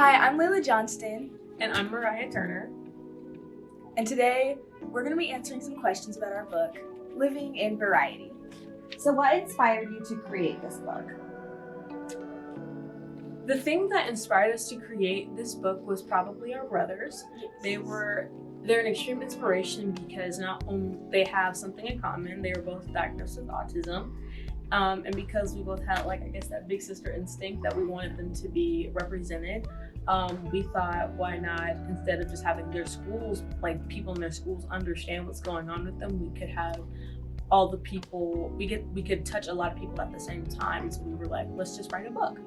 Hi, I'm Laila Johnston. And I'm Mariah Turner. And today, we're going to be answering some questions about our book, Living in Variety. So what inspired you to create this book? The thing that inspired us to create this book was probably our brothers. Yes. They're an extreme inspiration because not only they have something in common, they were both diagnosed with autism. And because we both had, that big sister instinct that we wanted them to be represented, we thought, why not, instead of just having their schools, people in their schools understand what's going on with them, we could have all the people, we could touch a lot of people at the same time. So we were like, let's just write a book.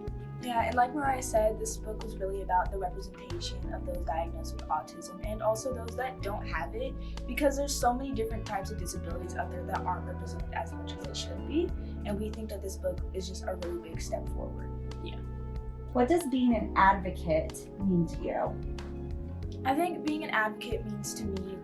Yeah, and like Mariah said, this book was really about the representation of those diagnosed with autism and also those that don't have it, because there's so many different types of disabilities out there that aren't represented as much as it should be. And we think that this book is just a really big step forward. Yeah. What does being an advocate mean to you? I think being an advocate means to me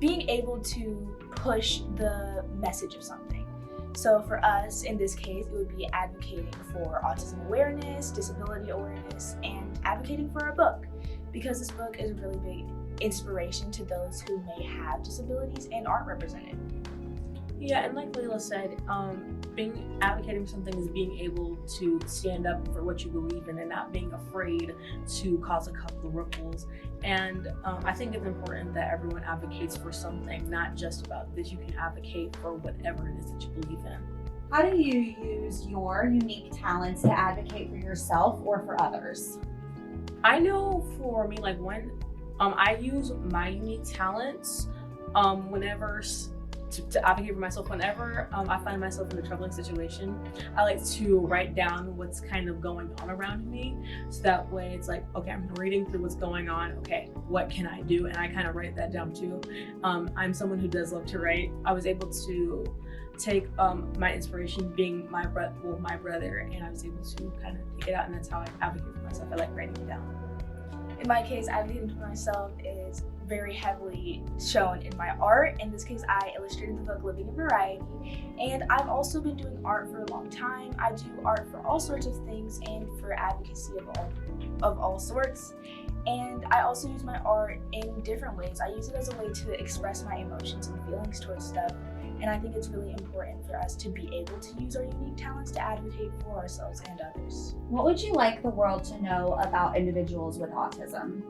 being able to push the message of something. So for us, in this case, it would be advocating for autism awareness, disability awareness, and advocating for a book, because this book is a really big inspiration to those who may have disabilities and aren't represented. Yeah, and like Laila said, advocating for something is being able to stand up for what you believe in and not being afraid to cause a couple of ripples. And I think it's important that everyone advocates for something, not just about this. You can advocate for whatever it is that you believe in. How do you use your unique talents to advocate for yourself or for others? I know for me, when I use my unique talents whenever to advocate for myself. Whenever I find myself in a troubling situation, I like to write down what's kind of going on around me. So that way it's like, okay, I'm reading through what's going on. Okay, what can I do? And I kind of write that down too. I'm someone who does love to write. I was able to take my inspiration being my brother, and I was able to kind of take it out, and that's how I advocate for myself. I like writing it down. In my case, advocating for myself is very heavily shown in my art. In this case, I illustrated the book Living in Variety, and I've also been doing art for a long time. I do art for all sorts of things and for advocacy of all sorts. And I also use my art in different ways. I use it as a way to express my emotions and feelings towards stuff. And I think it's really important for us to be able to use our unique talents to advocate for ourselves and others. What would you like the world to know about individuals with autism?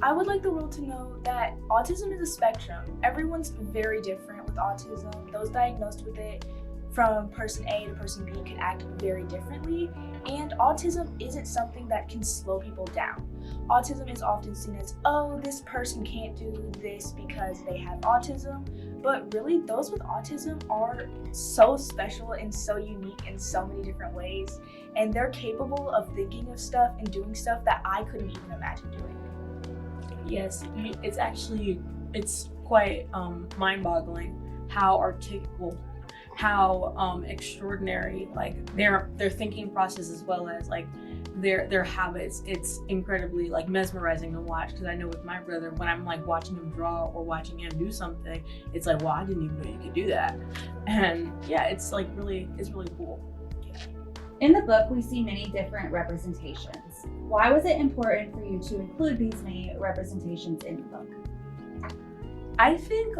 I would like the world to know that autism is a spectrum. Everyone's very different with autism. Those diagnosed with it from person A to person B can act very differently, and autism isn't something that can slow people down. Autism is often seen as, oh, this person can't do this because they have autism, but really those with autism are so special and so unique in so many different ways, and they're capable of thinking of stuff and doing stuff that I couldn't even imagine doing. Yes, it's quite mind-boggling how extraordinary their thinking process, as well as their habits. It's incredibly mesmerizing to watch, because I know with my brother, when I'm watching him draw or watching him do something, it's well, I didn't even know you could do that. And yeah, it's really cool. In the book, we see many different representations. Why was it important for you to include these many representations in the book? I think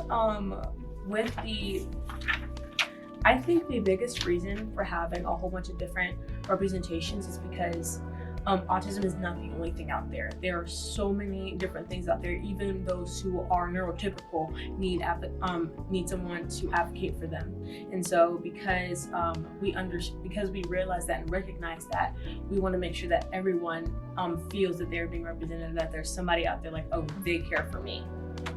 the biggest reason for having a whole bunch of different representations is because autism is not the only thing out there. There are so many different things out there. Even those who are neurotypical need someone to advocate for them. And so because we realize that and recognize that, we want to make sure that everyone feels that they're being represented, that there's somebody out there oh, they care for me.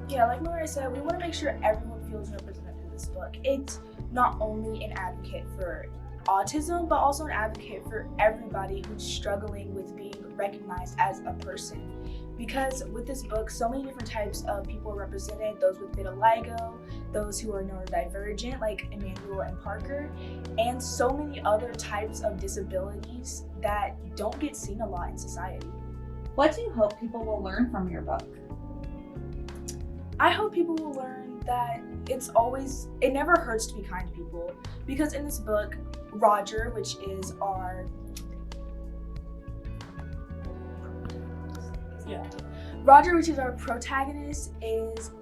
Yeah, like Mariah said, we want to make sure everyone feels represented in this book. It's not only an advocate for autism, but also an advocate for everybody who's struggling with being recognized as a person. Because with this book, so many different types of people are represented, those with vitiligo, those who are neurodivergent like Emmauel Parker, and so many other types of disabilities that don't get seen a lot in society. What do you hope people will learn from your book? I hope people will learn that it never hurts to be kind to people, because in this book, Roger, which is our Yeah. Roger, which is our protagonist,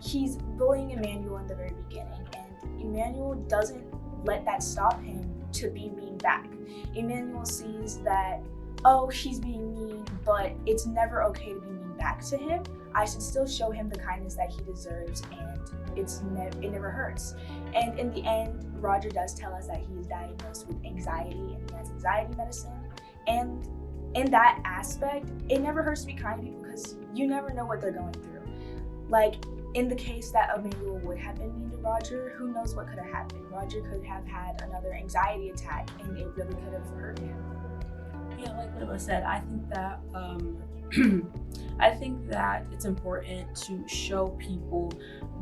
he's bullying Emmauel in the very beginning, and Emmauel doesn't let that stop him to be mean back. Emmauel sees that, oh, he's being mean, but it's never okay to be mean back to him. I should still show him the kindness that he deserves, and it never hurts. And in the end, Roger does tell us that he is diagnosed with anxiety and he has anxiety medicine. And in that aspect, it never hurts to be kind to people because you never know what they're going through. Like in the case that Emmauel would have been mean to Roger, who knows what could have happened? Roger could have had another anxiety attack, and it really could have hurt him. Yeah, like Laila said, I think that I think that it's important to show people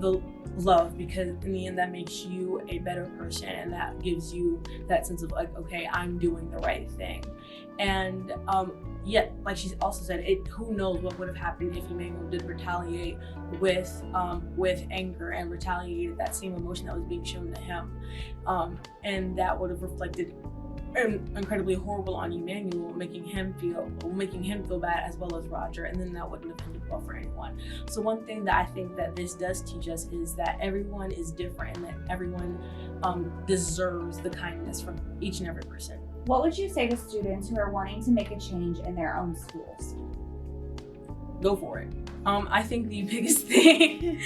the love, because in the end that makes you a better person, and that gives you that sense of like, okay, I'm doing the right thing. And yet, like she also said, who knows what would have happened if Emmauel did retaliate with anger and retaliated that same emotion that was being shown to him, and that would have reflected incredibly horrible on Emmauel, making him feel bad as well as Roger, and then that wouldn't have ended well for anyone. So one thing that I think that this does teach us is that everyone is different, and that everyone deserves the kindness from each and every person. What would you say to students who are wanting to make a change in their own schools? Go for it. I think the biggest thing,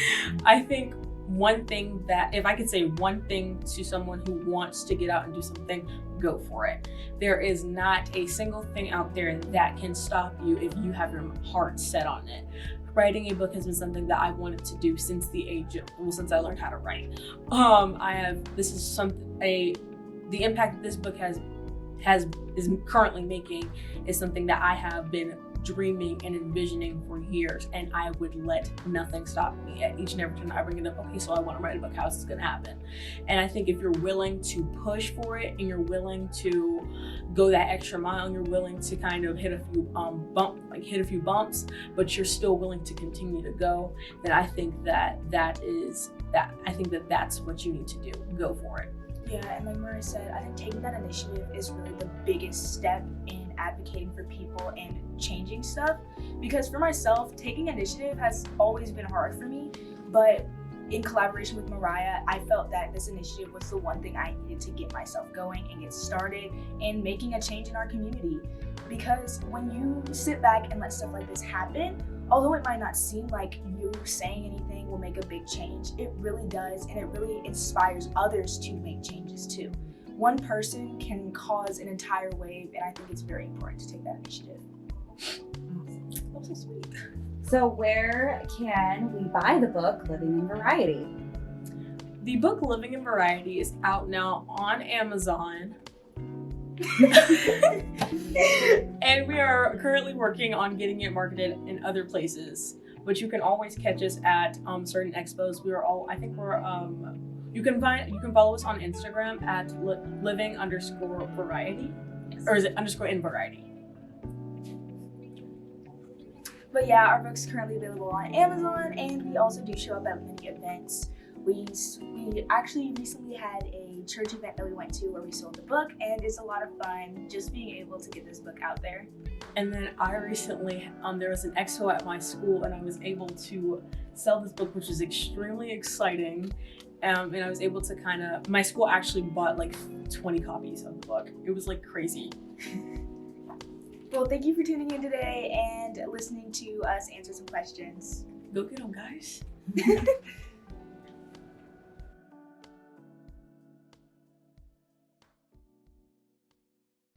one thing that, if I could say one thing to someone who wants to get out and do something, go for it. There is not a single thing out there that can stop you if you have your heart set on it. Writing a book has been something that I've wanted to do since since I learned how to write. The impact that this book is currently making is something that I have been dreaming and envisioning for years, and I would let nothing stop me. At each and every time I bring it up, okay, so I want to write a book, how's this gonna happen? And I think if you're willing to push for it, and you're willing to go that extra mile, and you're willing to kind of hit a few bumps, but you're still willing to continue to go, then I think that's what you need to do. Go for it. Yeah, and like Mariah said, I think taking that initiative is really the biggest step in advocating for people and changing stuff. Because for myself, taking initiative has always been hard for me, but in collaboration with Mariah, I felt that this initiative was the one thing I needed to get myself going and get started in making a change in our community. Because when you sit back and let stuff like this happen, although it might not seem like you saying anything will make a big change, it really does, and it really inspires others to make changes too. One person can cause an entire wave, and I think it's very important to take that initiative. That's so sweet. So where can we buy the book Living in Variety? The book Living in Variety is out now on Amazon. And we are currently working on getting it marketed in other places, but you can always catch us at certain expos. You can follow us on Instagram at living_variety, or is it _in_variety? But yeah, our book's currently available on Amazon, and we also do show up at many events. We actually recently had a church event that we went to where we sold the book, and it's a lot of fun just being able to get this book out there. And then I recently, there was an expo at my school, and I was able to sell this book, which is extremely exciting. And I was able to my school actually bought like 20 copies of the book. It was like crazy. Well, thank you for tuning in today and listening to us answer some questions. Go get them, guys.